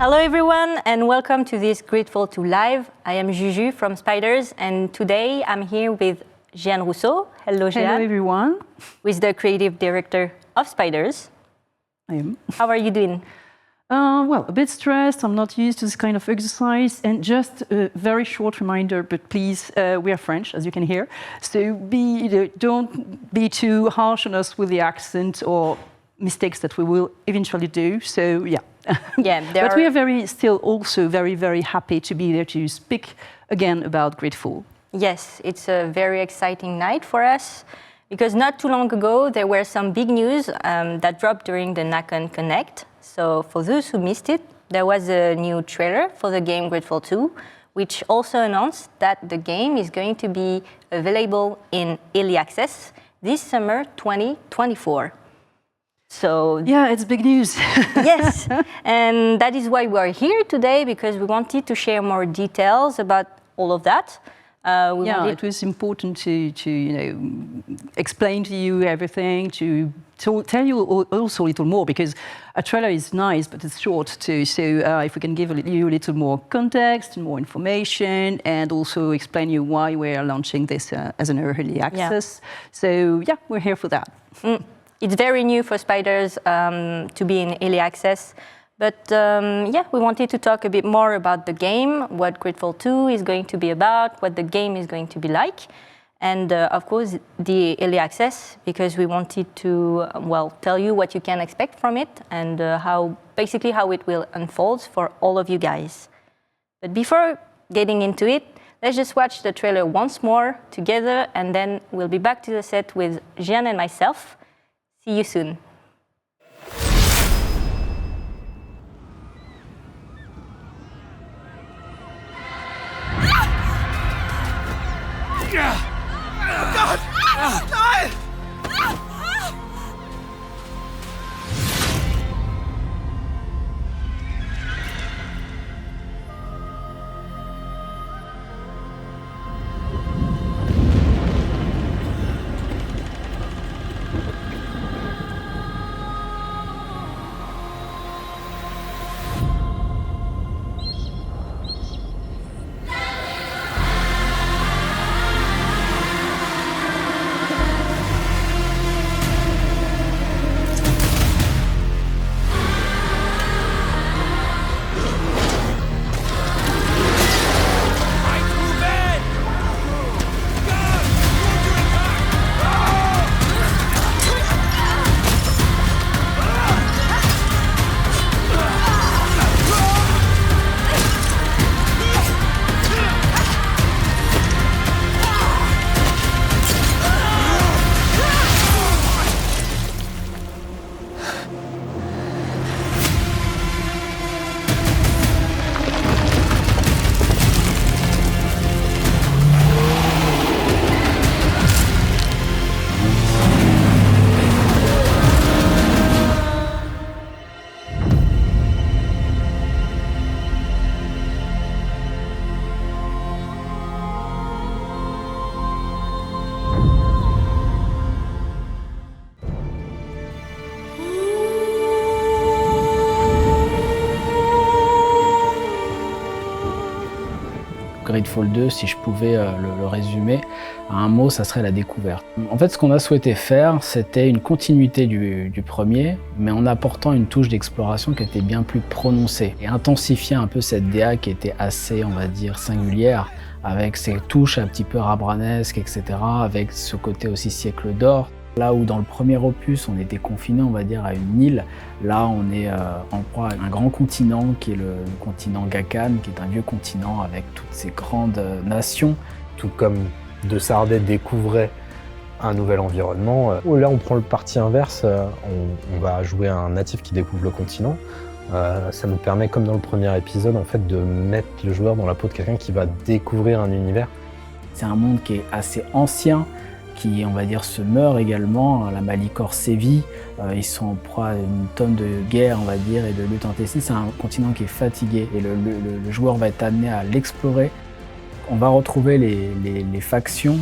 Hello everyone and welcome to this GreedFall 2 live. I am JuJu from Spiders and today I'm here with Jehanne Rousseau. Hello Jehanne. Hello everyone. Who is the creative director of Spiders. I am. How are you doing? Well, a bit stressed. I'm not used to this kind of exercise. And just a very short reminder, but please, we are French, as you can hear. So don't be too harsh on us with the accent or mistakes that we will eventually do. So yeah. Yeah, but we are still also very happy to be there to speak again about GreedFall. Yes, it's a very exciting night for us because not too long ago there were some big news that dropped during the Nacon Connect. So for those who missed it, there was a new trailer for the game GreedFall 2, which also announced that the game is going to be available in early access this summer 2024. So yeah, it's big news. Yes, and that is why we are here today, because we wanted to share more details about all of that. It was important to explain to you everything, to tell you also a little more, because a trailer is nice, but it's short too. So if we can give you a little more context and more information, and also explain you why we're launching this as an early access. Yeah. So yeah, we're here for that. It's very new for Spiders to be in early access. But yeah, we wanted to talk a bit more about the game, what GreedFall 2 is going to be about, what the game is going to be like, and of course the early access, because we wanted to tell you what you can expect from it and basically how it will unfold for all of you guys. But before getting into it, let's just watch the trailer once more together, and then we'll be back to the set with Jehanne and myself. See you soon. God! Die! GreedFall 2, si je pouvais le résumer, à un mot, ça serait la découverte. En fait, ce qu'on a souhaité faire, c'était une continuité du premier, mais en apportant une touche d'exploration qui était bien plus prononcée et intensifier un peu cette DA qui était assez, on va dire, singulière, avec ses touches un petit peu rabranesques, etc., avec ce côté aussi siècle d'or. Là où dans le premier opus, on était confiné, on va dire, à une île, là on est en proie à un grand continent qui est le continent Nacon, qui est un vieux continent avec toutes ces grandes nations. Tout comme De Sardet découvrait un nouvel environnement, là on prend le parti inverse, on va jouer un natif qui découvre le continent. Ça nous permet, comme dans le premier épisode, en fait, de mettre le joueur dans la peau de quelqu'un qui va découvrir un univers. C'est un monde qui est assez ancien, qui, on va dire, se meurt également. La Malicore sévit, ils sont en proie à une tonne de guerre, on va dire, et de lutte intestine. C'est un continent qui est fatigué et le joueur va être amené à l'explorer. On va retrouver les factions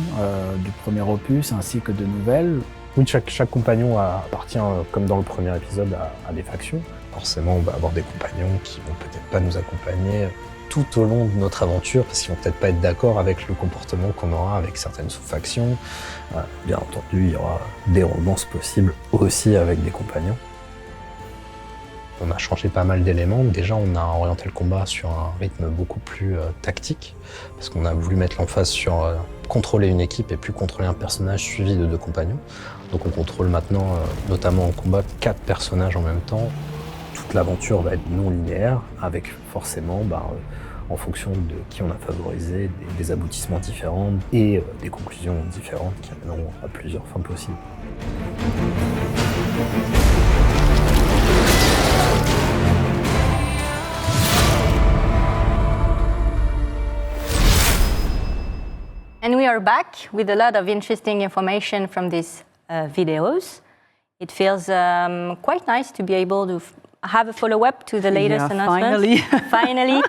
du premier opus ainsi que de nouvelles. Oui, chaque compagnon appartient, comme dans le premier épisode, à des factions. Forcément, on va avoir des compagnons qui vont peut-être pas nous accompagner tout au long de notre aventure, parce qu'ils vont peut-être pas être d'accord avec le comportement qu'on aura avec certaines sous-factions. Bien entendu, il y aura des romances possibles aussi avec des compagnons. On a changé pas mal d'éléments. Déjà, on a orienté le combat sur un rythme beaucoup plus tactique, parce qu'on a voulu mettre l'emphase sur contrôler une équipe et plus contrôler un personnage suivi de 2 compagnons. Donc on contrôle maintenant, notamment en combat, 4 personnages en même temps. Toute l'aventure va être non linéaire, avec forcément, en fonction de qui on a favorisé, des aboutissements différents et des conclusions différentes qui amèneront à plusieurs fins possibles. And we are back with a lot of interesting information from these videos. It feels quite nice to be able to have a follow-up to the latest announcements. Finally.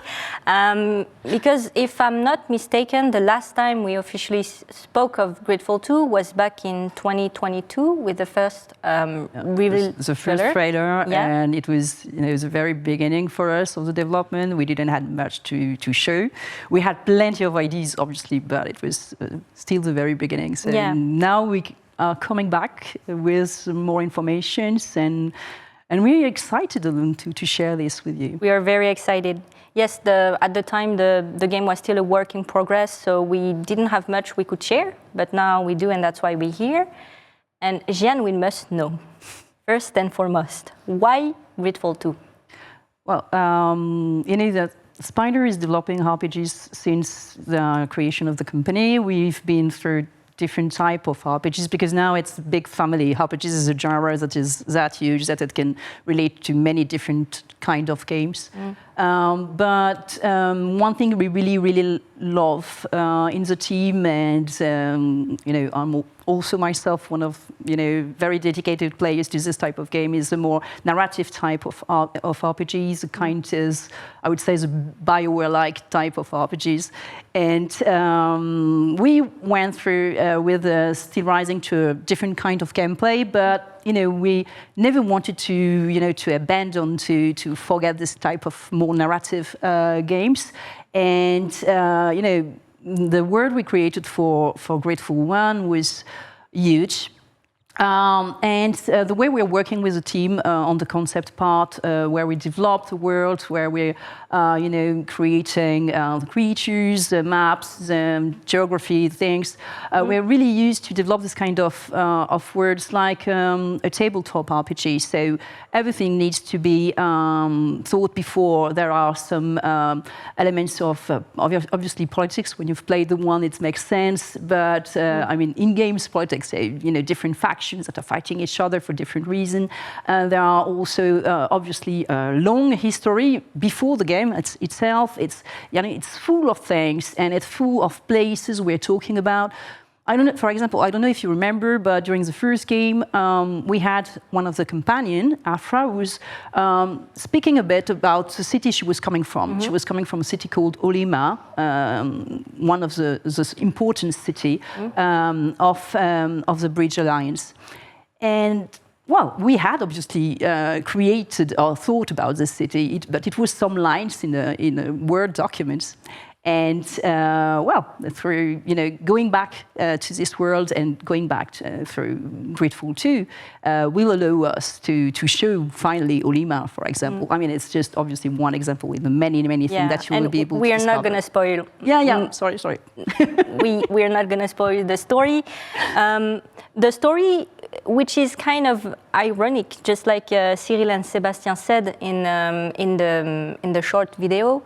Because if I'm not mistaken, the last time we officially spoke of GreedFall 2 was back in 2022 with the first reveal the first trailer, and it was, it was a very beginning for us of the development. We didn't have much to show. We had plenty of ideas, obviously, but it was still the very beginning. So now we are coming back with some more information, and we're excited to share this with you. We are very excited. Yes, at the time, the game was still a work in progress, so we didn't have much we could share, but now we do, and that's why we're here. And Jehanne, we must know, first and foremost, why GreedFall 2? Well, that Spider is developing RPGs since the creation of the company. We've been through different type of RPGs, because now it's a big family. RPGs is a genre that is that huge that it can relate to many different kind of games. But one thing we really love in the team, and I'm also myself one of very dedicated players to this type of game, is the more narrative type of RPGs, the kind is, I would say, the BioWare-like type of RPGs. And we went through with Still Rising to a different kind of gameplay, but we never wanted to abandon, to forget this type of more narrative games. And the world we created for GreedFall 1 was huge. And the way we're working with the team on the concept part, where we develop the world, where we're creating the creatures, the maps, the geography, things, we're really used to develop this kind of words like a tabletop RPG. So everything needs to be thought before. There are some elements of obviously politics. When you've played the one, it makes sense. But I mean, in games, politics, different factions that are fighting each other for different reasons. There are also obviously a long history before the game itself. It's full of things, and it's full of places we're talking about. I don't know, for example, I don't know if you remember, but during the first game, we had one of the companions, Afra, who was speaking a bit about the city she was coming from. She was coming from a city called Olima, one of the important city of the Bridge Alliance. And well, we had obviously created or thought about this city, but it was some lines in a Word document. And well, through going back to this world and going back through GreedFall 2 will allow us to show finally Olima, for example. I mean, it's just obviously one example with the many things that you will be able to discover. We are not going to spoil. Sorry. we are not going to spoil the story. The story, which is kind of ironic, just like Cyril and Sébastien said in the short video.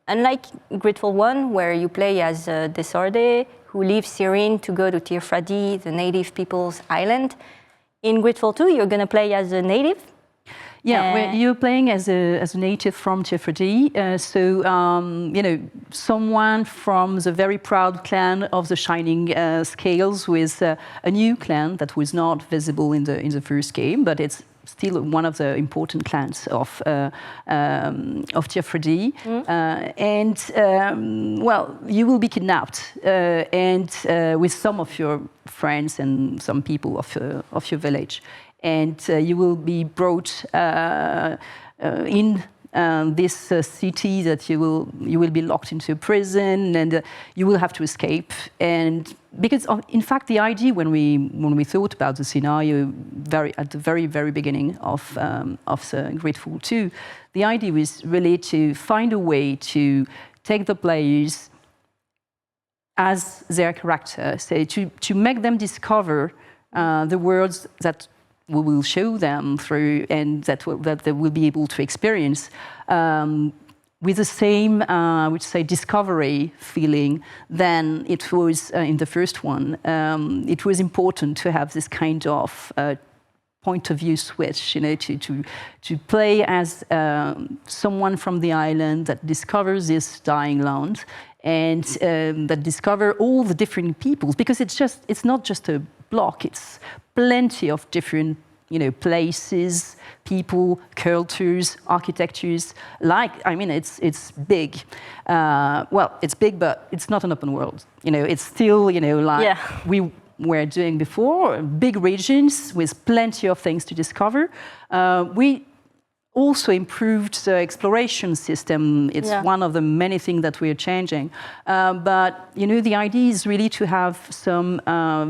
Unlike GreedFall 1, where you play as Desarde, who leaves Syrin to go to Tirfradi, the native people's island, in GreedFall 2, you're going to play as a native? Yeah, well, you're playing as a native from Tirfradi. Someone from the very proud clan of the Shining Scales, with a new clan that was not visible in the first game, but it's still one of the important clans of Tirfradi. Well, you will be kidnapped and with some of your friends and some people of your village. and you will be brought in this city that you will be locked into a prison, and you will have to escape. And because in fact the idea when we thought about the scenario at the very beginning of GreedFall 2, the idea was really to find a way to take the players as their character, so to make them discover the worlds that we will show them through, and that they will be able to experience with the same, I would say, discovery feeling than it was in the first one. It was important to have this kind of point of view switch, you know, to play as someone from the island that discovers this dying land, and that discover all the different peoples, because it's not just a block, it's plenty of different, you know, places, people, cultures, architectures. I mean, it's big. Well, it's big, but it's not an open world. You know, it's still, you know, like we were doing before, big regions with plenty of things to discover. We also improved the exploration system. It's one of the many things that we are changing. But, you know, the idea is really to have some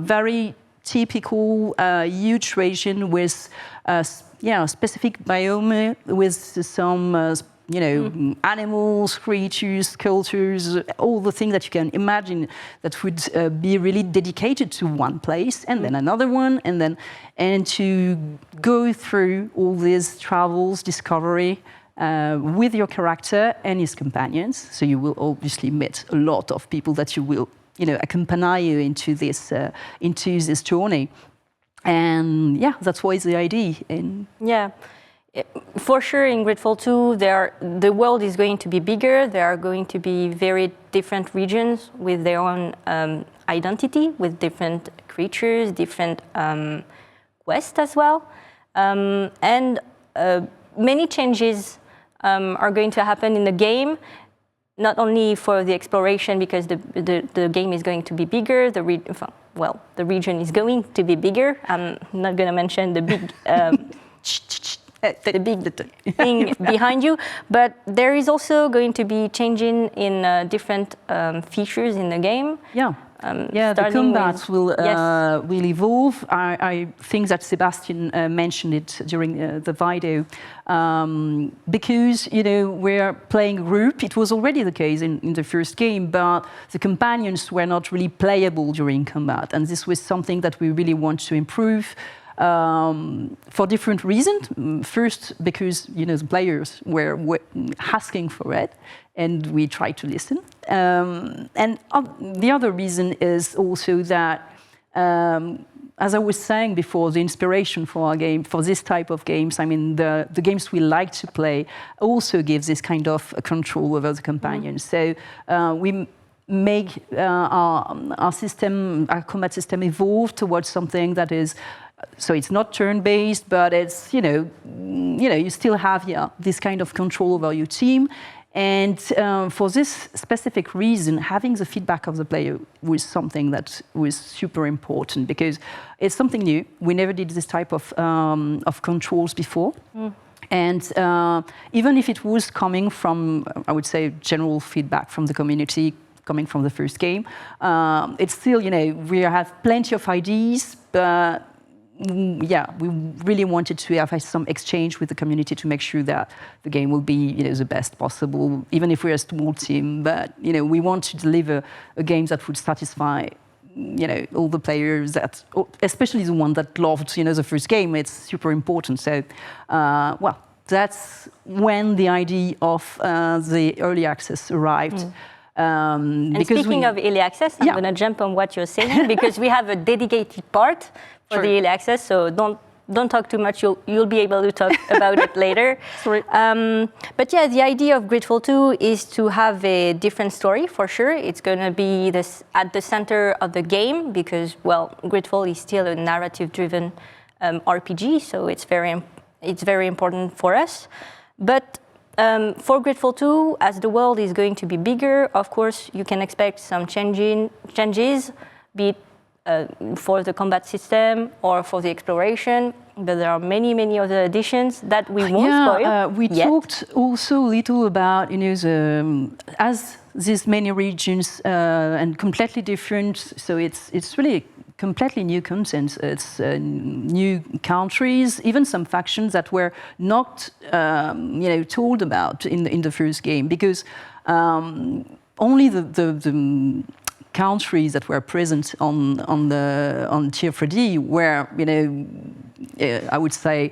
very typical huge region with specific biome, with some you know, animals, creatures, cultures, all the things that you can imagine that would be really dedicated to one place, and then another one, and to go through all these travels, discovery with your character and his companions. So you will obviously meet a lot of people that you will, you know, accompany you into this journey. And yeah, that's why it's the idea. And for sure, in GreedFall 2, the world is going to be bigger. There are going to be very different regions with their own identity, with different creatures, different quests as well. And many changes are going to happen in the game, not only for the exploration, because the game is going to be bigger, the region is going to be bigger. I'm not going to mention the big thing behind you, but there is also going to be changing in different features in the game. The combat will evolve. I think that Sebastian mentioned it during the video, because, you know, we're playing group. It was already the case in the first game, but the companions were not really playable during combat, and this was something that we really want to improve. For different reasons. First, because, you know, the players were asking for it, and we tried to listen. And the other reason is also that, as I was saying before, the inspiration for our game, for this type of games, I mean, the games we like to play also gives this kind of control over the companions. So we make our system, our combat system, evolve towards something that is. So it's not turn-based, but it's, you know, you still have this kind of control over your team. And for this specific reason, having the feedback of the player was something that was super important, because it's something new. We never did this type of controls before. And even if it was coming from, I would say, general feedback from the community, coming from the first game, it's still, you know, we have plenty of ideas, but we really wanted to have some exchange with the community to make sure that the game will be, you know, the best possible, even if we're a small team. But, you know, we want to deliver a game that would satisfy, you know, all the players, that, especially the one that loved, you know, the first game. It's super important. So, that's when the idea of the early access arrived. And speaking of early access, I'm going to jump on what you're saying, because we have a dedicated part for the early access, so don't talk too much. You'll be able to talk about it later. But yeah, the idea of GreedFall 2 is to have a different story, for sure. It's going to be at the center of the game, because, well, GreedFall is still a narrative-driven RPG, so it's very important for us. But for GreedFall 2, as the world is going to be bigger, of course, you can expect some changes, be it for the combat system or for the exploration. but there are many, many other additions that we won't spoil we yet. talked also a little about, as these many regions and completely different, so it's really completely new content. It's new countries, even some factions that were not, told about in the first game, because only the countries that were present on Tier 3D were, I would say,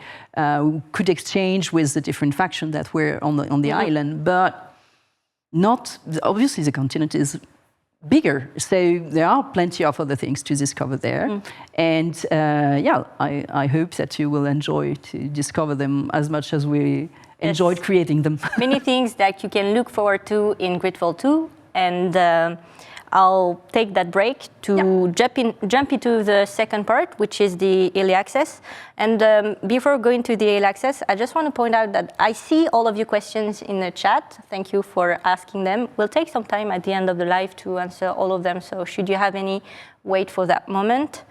could exchange with the different factions that were on the island, but not obviously the continent is bigger, so there are plenty of other things to discover there, and I hope that you will enjoy to discover them as much as we enjoyed creating them. Many things that you can look forward to in GreedFall 2, and I'll take that break to jump into the second part, which is the early access. And before going to the early access, I just want to point out that I see all of your questions in the chat. Thank you for asking them. We'll take some time at the end of the live to answer all of them. So should you have any, wait for that moment.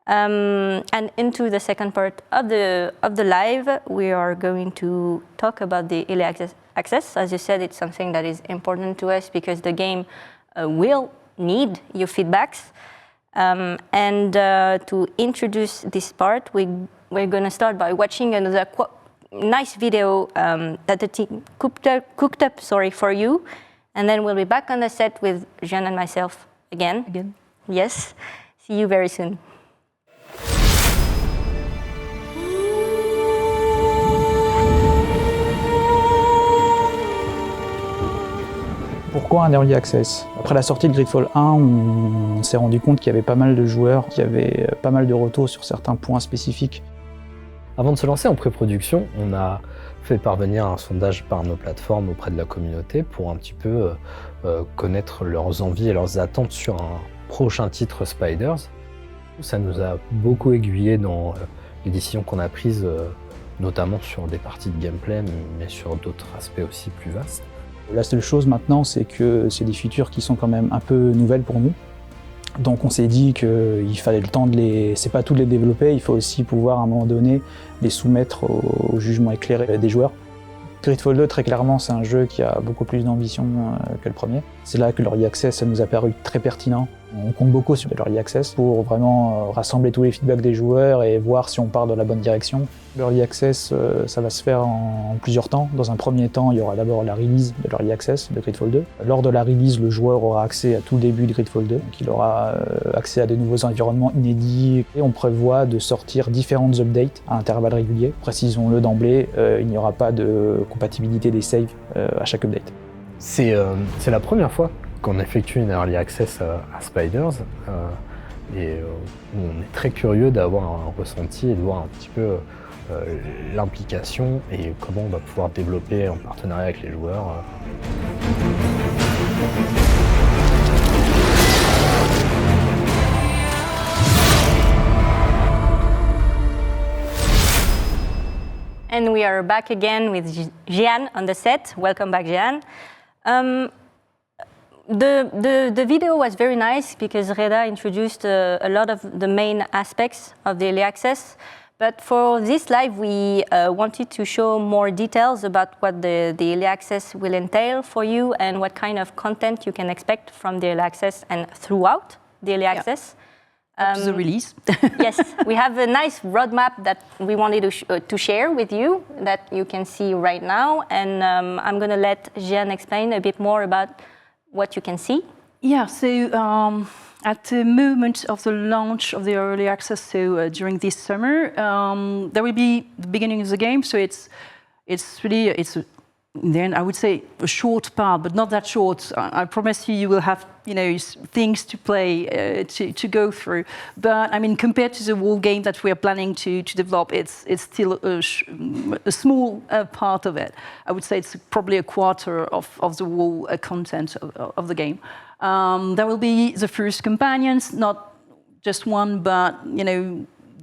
And into the second part of the live, we are going to talk about the early access. As you said, it's something that is important to us because the game will need your feedbacks. And to introduce this part, we're going to start by watching another nice video that the team cooked up for you. And then we'll be back on the set with Jeanne and myself again. Yes. See you very soon. Pourquoi un early access? Après la sortie de GreedFall 1, on s'est rendu compte qu'il y avait pas mal de joueurs, qu'il y avait pas mal de retours sur certains points spécifiques. Avant de se lancer en pré-production, on a fait parvenir un sondage par nos plateformes auprès de la communauté pour un petit peu connaître leurs envies et leurs attentes sur un prochain titre Spiders. Ça nous a beaucoup aiguillé dans les décisions qu'on a prises, notamment sur des parties de gameplay, mais sur d'autres aspects aussi plus vastes. La seule chose maintenant, c'est que c'est des features qui sont quand même un peu nouvelles pour nous. Donc on s'est dit qu'il fallait le temps de c'est pas tout de les développer, il faut aussi pouvoir à un moment donné les soumettre au jugement éclairé des joueurs. GreedFall 2, très clairement, c'est un jeu qui a beaucoup plus d'ambition que le premier. C'est là que l'Early Access ça nous a paru très pertinent. On compte beaucoup sur l'Early Access pour vraiment rassembler tous les feedbacks des joueurs et voir si on part dans la bonne direction. L'Early Access, ça va se faire en plusieurs temps. Dans un premier temps, il y aura d'abord la release de l'Early Access de GreedFall 2. Lors de la release, le joueur aura accès à tout le début de GreedFall 2. Donc il aura accès à de nouveaux environnements inédits. Et on prévoit de sortir différentes updates à intervalles réguliers. Précisons-le d'emblée, il n'y aura pas de compatibilité des saves à chaque update. C'est la première fois qu'on effectue une Early Access à Spiders et on est très curieux d'avoir un ressenti et de voir un petit peu l'implication et comment on va pouvoir développer en partenariat avec les joueurs. And we are back again with Jehanne on the set. Welcome back, Jehanne. The video was very nice because Reda introduced a lot of the main aspects of the early access. But for this live, we wanted to show more details about what the early access will entail for you and what kind of content you can expect from the early access and throughout the early access. Up to the release. Yes, we have a nice roadmap that we wanted to share with you that you can see right now. And I'm going to let Jeanne explain a bit more about what you can see. Yeah, so at the moment of the launch of the early access, so during this summer, there will be the beginning of the game. So it's really then I would say a short part, but not that short. I promise you will have things to play to go through. But I mean, compared to the whole game that we are planning to develop, it's still a small part of it. I would say it's probably a quarter of the whole content of the game. There will be the first companions, not just one, but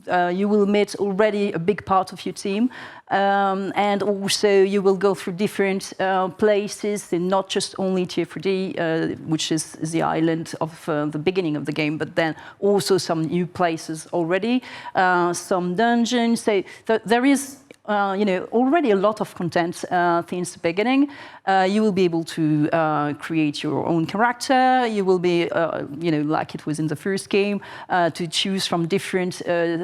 you will meet already a big part of your team, and also you will go through different places, and not just only Tier 3D, which is the island of the beginning of the game, but then also some new places already, some dungeons. So there is already a lot of content since the beginning. You will be able to create your own character. You will be, like it was in the first game, to choose from different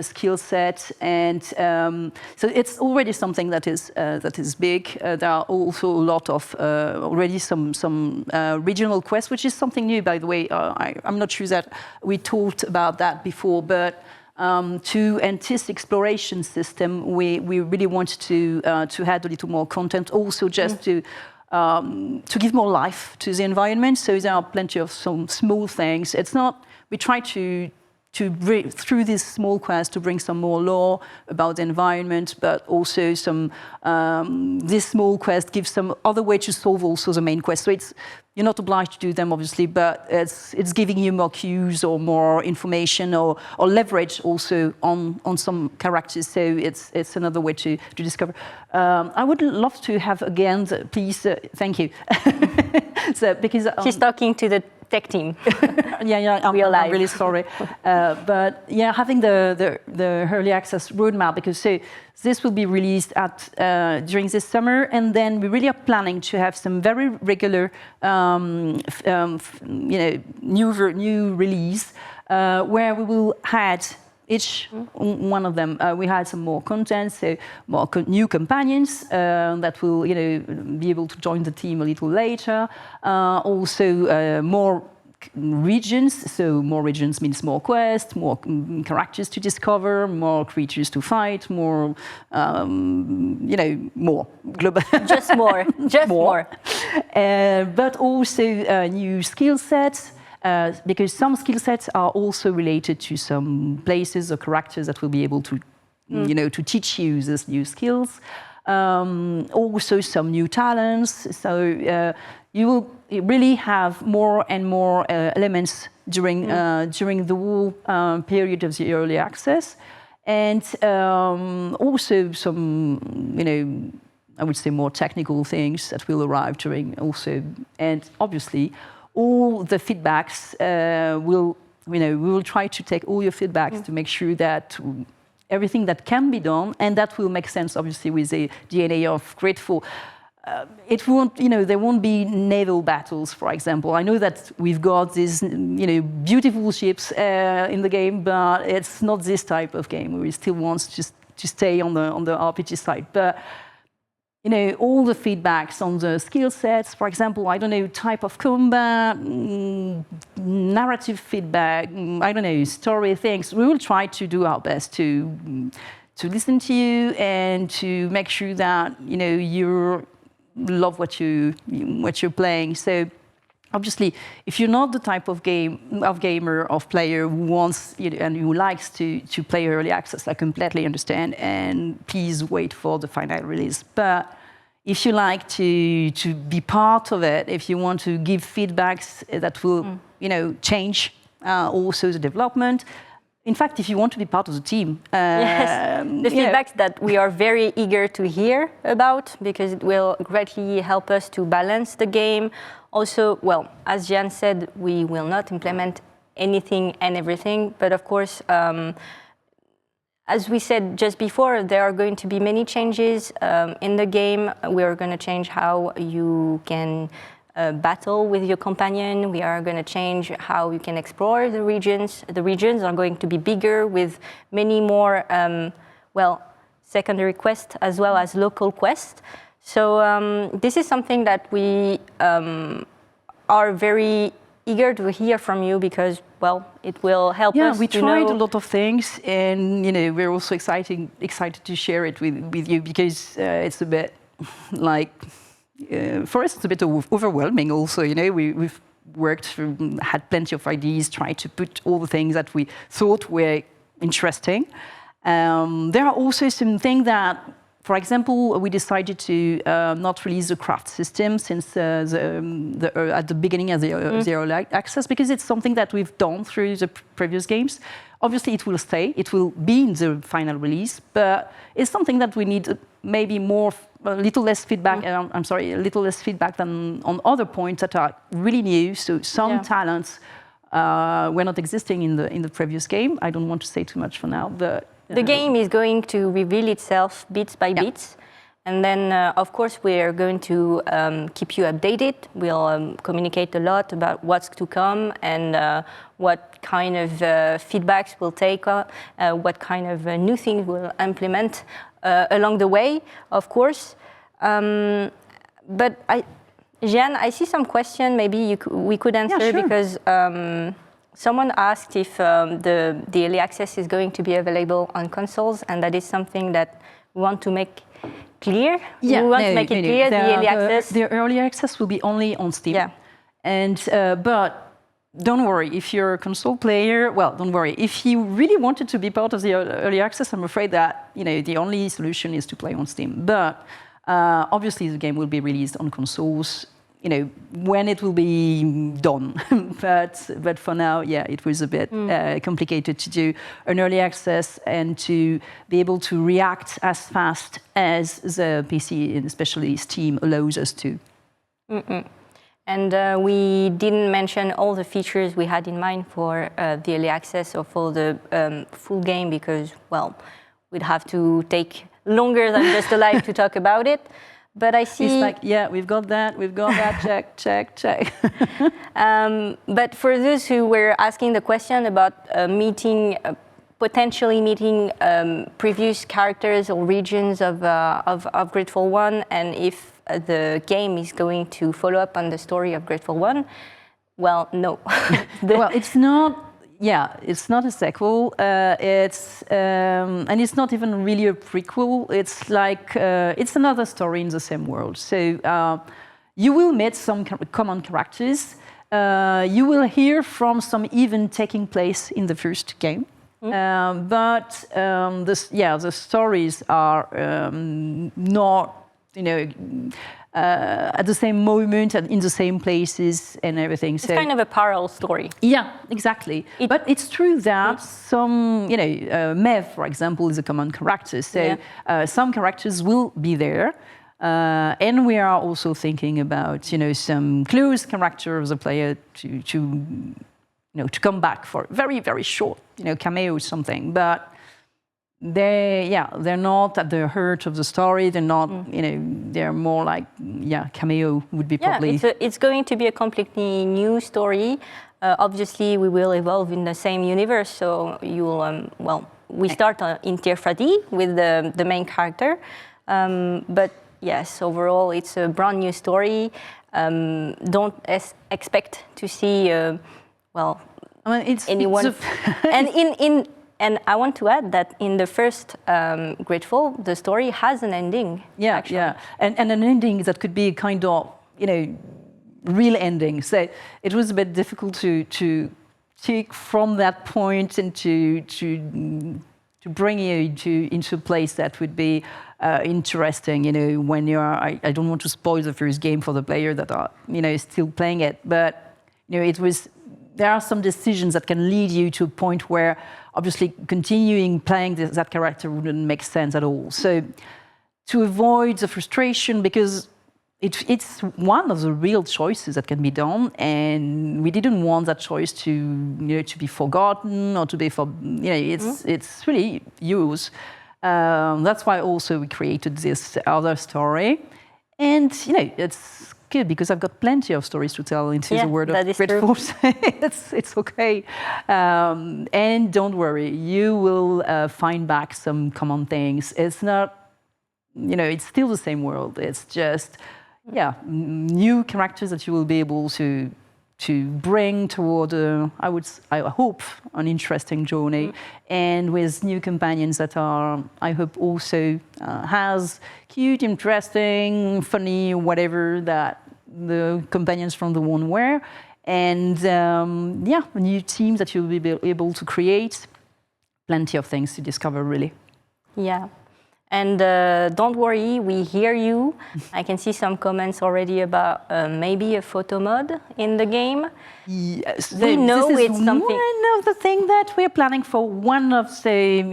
skill sets, and so it's already something that is big. There are also a lot of already some regional quests, which is something new, by the way. I'm not sure that we talked about that before, but. To this exploration system, we really want to add a little more content, also just to give more life to the environment. So there are plenty of some small things. It's not. We try to bring, through this small quest, to bring some more lore about the environment, but also some. This small quest gives some other way to solve also the main quest. So you're not obliged to do them, obviously, but it's giving you more cues or more information or leverage also on some characters. So it's another way to discover. I would love to have again, please, thank you. So because she's talking to the tech team. I'm really sorry. But yeah, having the early access roadmap, because so this will be released during this summer, and then we really are planning to have some very regular, new release where we will add each one of them. We had some more content, so more new companions that will, be able to join the team a little later. Also, more regions. So more regions means more quests, more characters to discover, more creatures to fight, more, more global. Just more. Just more. But also new skill sets. Because some skill sets are also related to some places or characters that will be able to, to teach you these new skills. Also some new talents. So you will really have more and more elements during the whole period of the early access, and also some, I would say more technical things that will arrive during also, and obviously. All the feedbacks we will try to take all your feedbacks to make sure that everything that can be done, and that will make sense, obviously, with the DNA of GreedFall. It won't, there won't be naval battles, for example. I know that we've got these, beautiful ships in the game, but it's not this type of game. We still want to stay on the RPG side, but. All the feedbacks on the skill sets, for example, I don't know, type of combat, narrative feedback, I don't know, story things. We will try to do our best to listen to you and to make sure that you love what you're playing. So obviously, if you're not the type of player who wants and who likes to play early access, I completely understand, and please wait for the final release. But if you like to be part of it, if you want to give feedbacks that will change also the development. In fact, if you want to be part of the team, yes, the feedbacks that we are very eager to hear about, because it will greatly help us to balance the game. Also, well, as Jehanne said, we will not implement anything and everything, but of course, as we said just before, there are going to be many changes in the game. We are going to change how you can battle with your companion. We are going to change how you can explore the regions. The regions are going to be bigger with many more, secondary quests as well as local quests. So this is something that we are very eager to hear from you, because, well, it will help us. Yeah, we tried a lot of things, and we're also excited to share it with you, because it's a bit like for us it's a bit overwhelming. Also, we've worked, had plenty of ideas, tried to put all the things that we thought were interesting. There are also some things that, For example, we decided to not release the craft system since at the beginning of the early access, because it's something that we've done through the previous games. Obviously, it will stay. It will be in the final release, but it's something that we need maybe a little less feedback. A little less feedback than on other points that are really new. So some talents were not existing in the previous game. I don't want to say too much for now, but the game is going to reveal itself bits by bits. And then, of course, we're going to keep you updated. We'll communicate a lot about what's to come and what kind of feedbacks we'll take, what kind of new things we'll implement along the way, of course. But Jehanne, I see some question maybe we could answer because someone asked if the early access is going to be available on consoles, and that is something that we want to make clear. Yeah, we want to make it clear. The early access. The early access will be only on Steam. Yeah. And but don't worry if you're a console player. Well, don't worry if you really wanted to be part of the early access. I'm afraid that the only solution is to play on Steam. But obviously, the game will be released on consoles. When it will be done. but for now, it was a bit complicated to do an early access and to be able to react as fast as the PC and especially Steam allows us to. And we didn't mention all the features we had in mind for the early access or for the full game because, well, we'd have to take longer than just a live to talk about it. But I see... It's like, we've got that, check. But for those who were asking the question about potentially meeting previous characters or regions of GreedFall 1, and if the game is going to follow up on the story of GreedFall 1, well, no. Well, it's not... Yeah, it's not a sequel. And it's not even really a prequel. It's like it's another story in the same world. So you will meet some common characters. You will hear from some events taking place in the first game. But the stories are not, at the same moment and in the same places and everything. It's kind of a parallel story. Yeah, exactly. But it's true that some, Mev, for example, is a common character. So some characters will be there. And we are also thinking about, some close character of the player to come back for very, very short, cameo or something. But they're not at the heart of the story. They're not, they're more like, cameo would be probably. Yeah, it's going to be a completely new story. Obviously, we will evolve in the same universe. So you will, we start in Tirfadi with the main character. But yes, overall, it's a brand new story. Don't expect to see, anyone. And I want to add that in the first GreedFall, the story has an ending. Yeah, actually. and an ending that could be a kind of, real ending. So it was a bit difficult to take from that point and to bring you into a place that would be interesting. When you're, I don't want to spoil the first game for the player that are, still playing it, but there are some decisions that can lead you to a point where obviously continuing playing that character wouldn't make sense at all. So to avoid the frustration, because it's one of the real choices that can be done, and we didn't want that choice to to be forgotten or to be it's really yours. That's why also we created this other story, and it's good because I've got plenty of stories to tell into the world of GreedFall. It's okay. And don't worry, you will find back some common things. It's not, it's still the same world. It's just, new characters that you will be able to bring toward, I hope, an interesting journey, and with new companions that are, I hope, also has cute, interesting, funny, whatever that the companions from the one were, and new teams that you'll be able to create. Plenty of things to discover, really. Yeah. And don't worry, we hear you. I can see some comments already about maybe a photo mode in the game. Yes, we know this is it's something. One of the things that we're planning for. One of the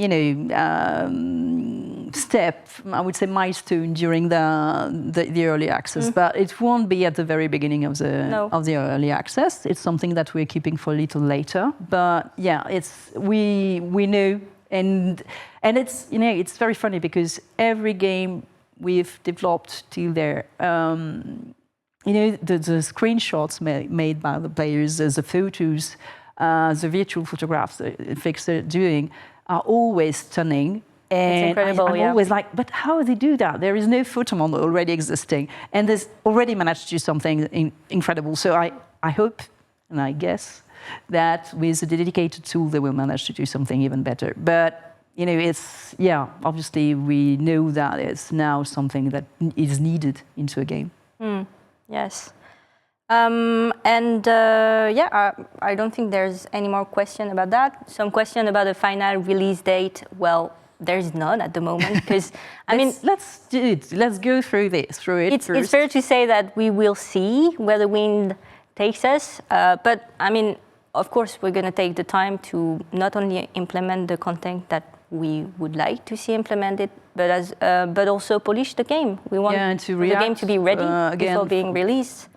step, I would say, milestone during the early access. But it won't be at the very beginning of the early access. It's something that we're keeping for a little later. But yeah, we know. And it's it's very funny because every game we've developed till there, the screenshots made by the players, the photos, the virtual photographs they're doing are always stunning. And it's incredible, I'm always like, but how do they do that? There is no photo model already existing, and there's already managed to do something incredible. So I hope and I guess that with a dedicated tool they will manage to do something even better. But it's obviously we know that it's now something that is needed into a game. Yes. I don't think there's any more question about that. Some question about the final release date. Well, there's none at the moment because let's do it. Let's go through it. It's fair to say that we will see where the wind takes us. But of course, we're going to take the time to not only implement the content that we would like to see implemented, but also polish the game. We want the game to be ready before being released.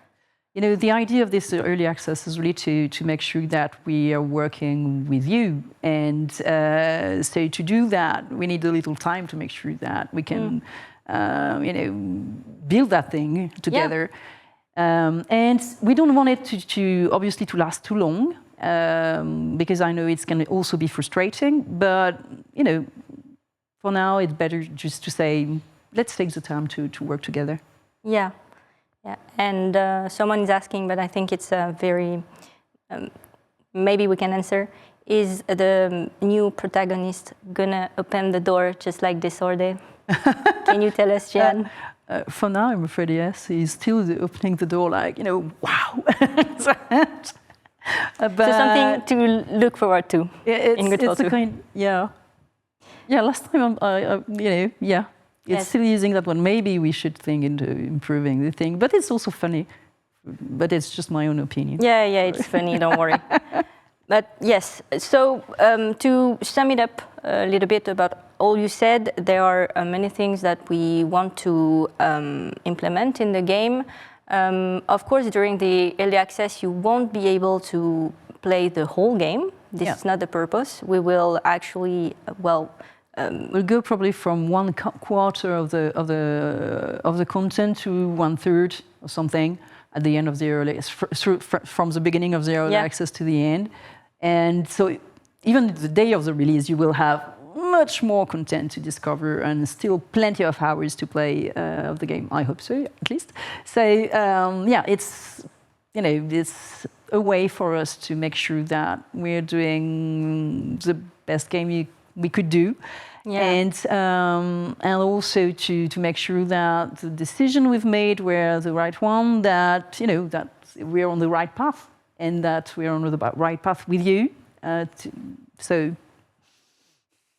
The idea of this early access is really to make sure that we are working with you. And so to do that, we need a little time to make sure that we can, build that thing together. Yeah. And we don't want it to obviously to last too long. Because I know it's going to also be frustrating, but for now it's better just to say let's take the time to work together. Yeah. And someone is asking, but I think it's a very maybe we can answer. Is the new protagonist gonna open the door just like Desorde? Can you tell us, Jehanne? For now, I'm afraid yes. He's still opening the door, like wow. So something to look forward to in GreedFall 2. Last time it's still using that one. Maybe we should think into improving the thing, but it's also funny. But it's just my own opinion. Yeah, it's funny. Don't worry. But yes, so to sum it up a little bit about all you said, there are many things that we want to implement in the game. Of course, during the early access, you won't be able to play the whole game. This is not the purpose. We will actually, we'll go probably from 1/4 of the content to 1/3 or something at the end of the early, from the beginning of the early access to the end. And so, even the day of the release, you will have much more content to discover and still plenty of hours to play of the game. I hope so, at least. So it's it's a way for us to make sure that we're doing the best game we could do, and also to make sure that the decision we've made were the right one, that that we're on the right path, and that we're on the right path with you.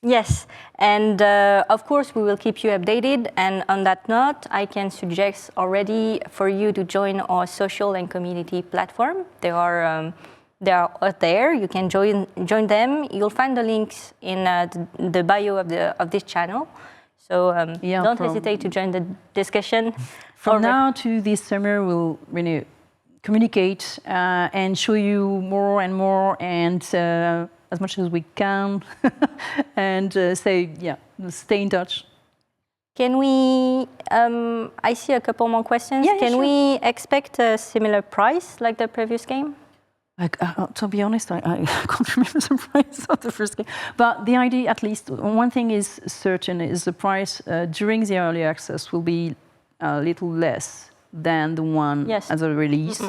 Yes, and of course we will keep you updated. And on that note, I can suggest already for you to join our social and community platform. They are out there. You can join them. You'll find the links in the bio of this channel. So don't hesitate to join the discussion. From now to this summer, we'll communicate and show you more and more, and as much as we can, and stay in touch. Can we, I see a couple more questions. Can we expect a similar price like the previous game? To be honest, I can't remember the price of the first game. But the idea, at least, one thing is certain, is the price during the early access will be a little less than the one as a release.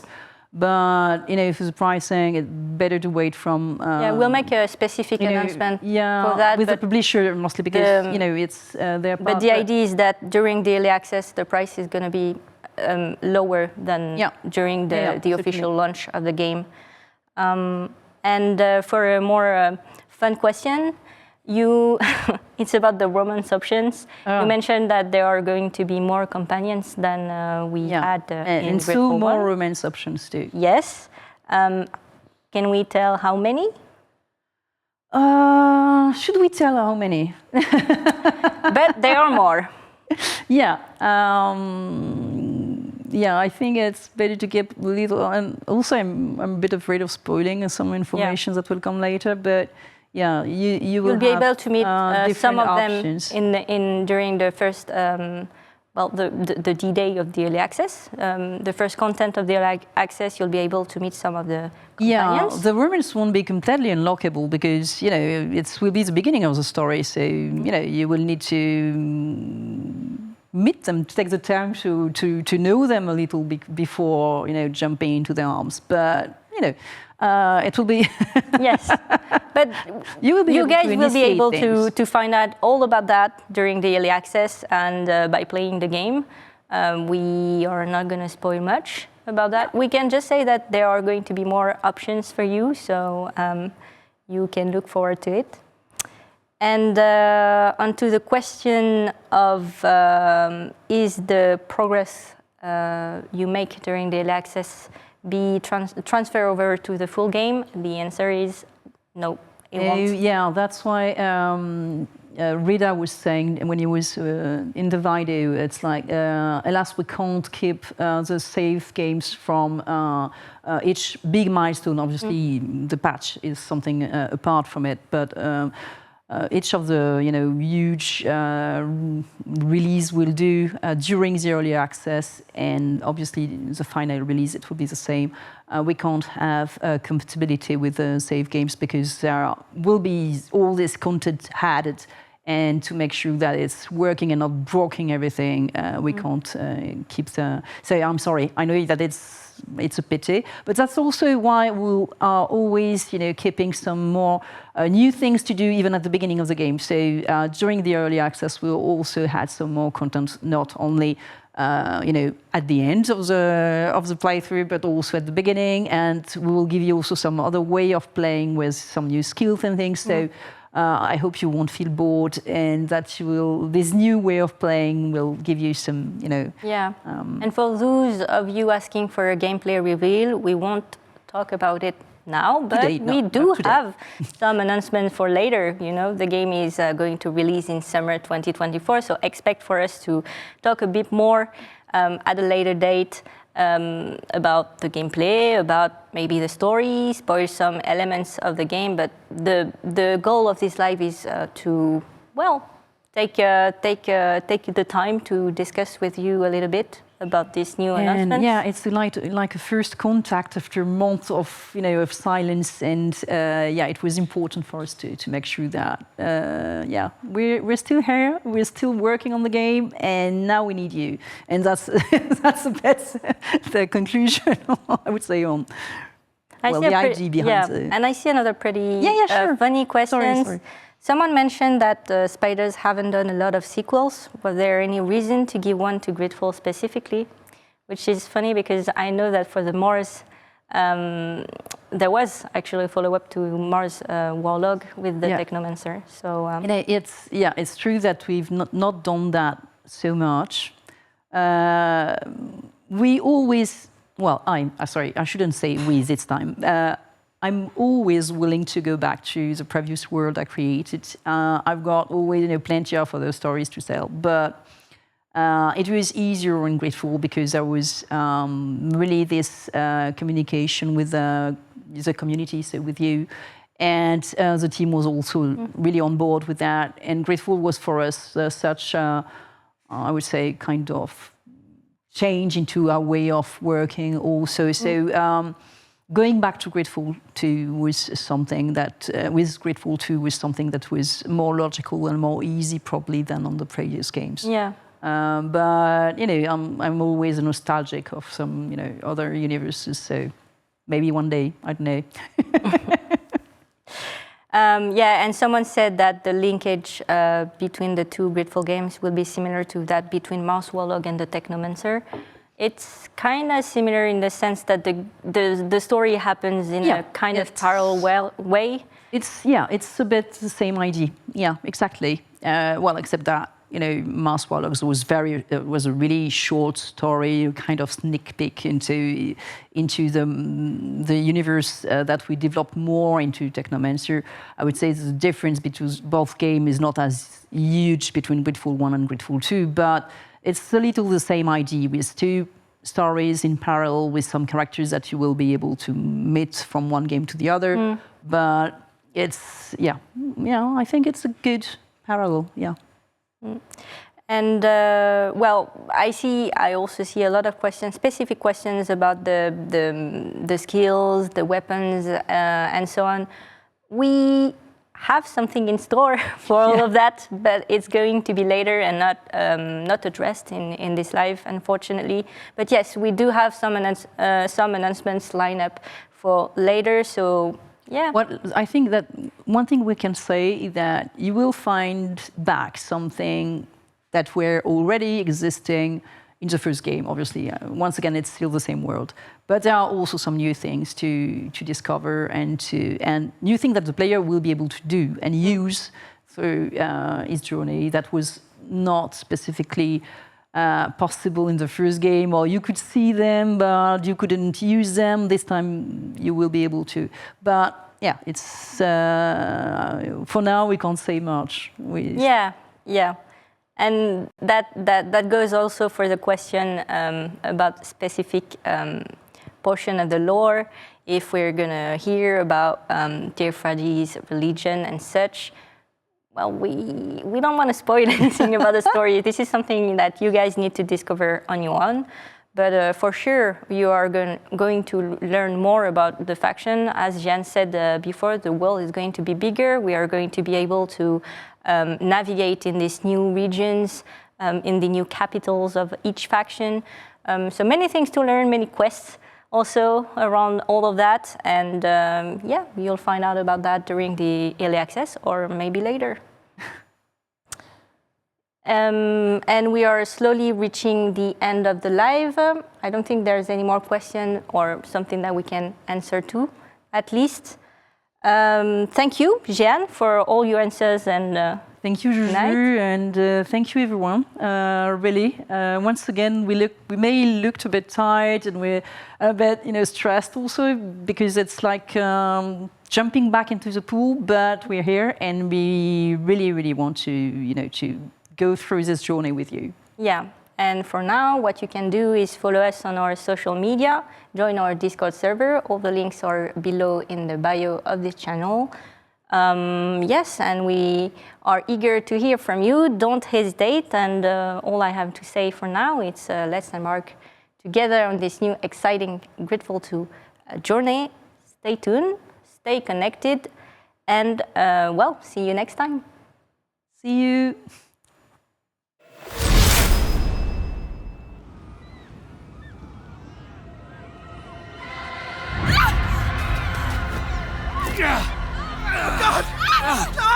But if it's pricing, it's better to wait from. We'll make a specific announcement for that with the publisher, mostly because it's their part. But the idea is that during the early access, the price is going to be lower than during the official launch of the game. And for a more fun question, it's about the romance options. You mentioned that there are going to be more companions than we had in and so GreedFall more 1. romance options too. Yes. Can we tell how many? Should we tell how many? But there are more. Yeah. Yeah, I think it's better to keep a little, and also I'm a bit afraid of spoiling some information that will come later, but yeah, you will You'll be able to meet some of options. them during the first, the D-Day of the early access. The first content of the early access, you'll be able to meet some of the companions. Yeah, the romance won't be completely unlockable because, you know, it will be the beginning of the story, so, you know, you will need to meet them, to take the time to know them a little before, you know, jumping into their arms. But, you know, it will be... Yes, but you guys will be able to find out all about that during the early access and by playing the game. We are not going to spoil much about that. We can just say that there are going to be more options for you, so you can look forward to it. And onto the question of is the progress you make during the early access be transfer over to the full game? The answer is no, it won't. Yeah, that's why Rita was saying when he was in the video, it's like, alas, we can't keep the save games from each big milestone. Obviously, the patch is something apart from it, but each of the huge release will do during the early access, and obviously the final release it will be the same. We can't have compatibility with the save games because there will be all this content added, and to make sure that it's working and not breaking everything, we can't keep the. So I'm sorry, I know that it's a pity, but that's also why we are always, keeping some more new things to do even at the beginning of the game. So during the early access, we'll also had some more content, not only at the end of the playthrough, but also at the beginning, and we will give you also some other way of playing with some new skills and things. So. I hope you won't feel bored, and that this new way of playing will give you some, Yeah. And for those of you asking for a gameplay reveal, we won't talk about it now, but we do have some announcements for later. The game is going to release in summer 2024, so expect for us to talk a bit more at a later date. About the gameplay, about maybe the story, spoil some elements of the game, but the goal of this live is to, take the time to discuss with you a little bit about this new announcement. Yeah, it's like a first contact after a month of of silence, and it was important for us to make sure that we're still here, we're still working on the game, and now we need you, and that's the conclusion I would say on. The idea behind it. And I see another pretty funny question. Sorry. Someone mentioned that Spiders haven't done a lot of sequels. Was there any reason to give one to GreedFall specifically? Which is funny because I know that for the Mars, there was actually a follow-up to Mars Warlog with the Technomancer. So it's true that we've not done that so much. We always, I shouldn't say we this time. I'm always willing to go back to the previous world I created. I've got always plenty of other stories to tell, but it was easier in GreedFall because there was really this communication with the community, so with you, and the team was also really on board with that. And GreedFall was for us such, I would say, kind of change into our way of working also. So. Going back to GreedFall 2 was something that, with GreedFall 2 was something that was more logical and more easy probably than on the previous games. Yeah. But I'm always nostalgic of some other universes. So maybe one day, I don't know. And someone said that the linkage between the two GreedFall games will be similar to that between Mars Warlog and the Technomancer. It's kind of similar in the sense that the story happens in a kind of parallel way. It's a bit the same idea. Yeah, exactly. Well, except that Mars Warlocks was a really short story, kind of sneak peek into the universe that we developed more into Technomancer. I would say the difference between both games is not as huge between GreedFall 1 and GreedFall 2, but it's a little the same idea with two stories in parallel with some characters that you will be able to meet from one game to the other. But it's, I think it's a good parallel, yeah. And well, I also see a lot of questions, specific questions about the skills, the weapons, and so on. We have something in store for all of that, but it's going to be later and not addressed in this live, unfortunately. But yes, we do have some announcements lined up for later. So yeah. Well, I think that one thing we can say is that you will find back something that were already existing in the first game, obviously. Once again, it's still the same world. But there are also some new things to discover and new things that the player will be able to do and use through his journey that was not specifically possible in the first game, or you could see them, but you couldn't use them. This time you will be able to. But yeah, it's for now we can't say much. Yeah. And that goes also for the question about specific portion of the lore. If we're gonna hear about Teofradi's religion and such, well, we don't want to spoil anything about the story. This is something that you guys need to discover on your own. But for sure, you are going to learn more about the faction. As Jehanne said before, the world is going to be bigger. We are going to be able to navigate in these new regions, in the new capitals of each faction. So many things to learn, many quests also around all of that. And yeah, you'll find out about that during the early access or maybe later. And we are slowly reaching the end of the live. I don't think there's any more question or something that we can answer to, at least. Thank you, Jehanne, for all your answers and thank you, JuJu, and thank you, everyone. Really, once again, we may look a bit tired and we're a bit, stressed also because it's like jumping back into the pool. But we're here, and we really, really want to, to go through this journey with you. Yeah. And for now, what you can do is follow us on our social media, join our Discord server. All the links are below in the bio of this channel. Yes, and we are eager to hear from you. Don't hesitate. And all I have to say for now, it's let's embark together on this new exciting GreedFall 2 journey. Stay tuned, stay connected, and well, see you next time. See you. God! No!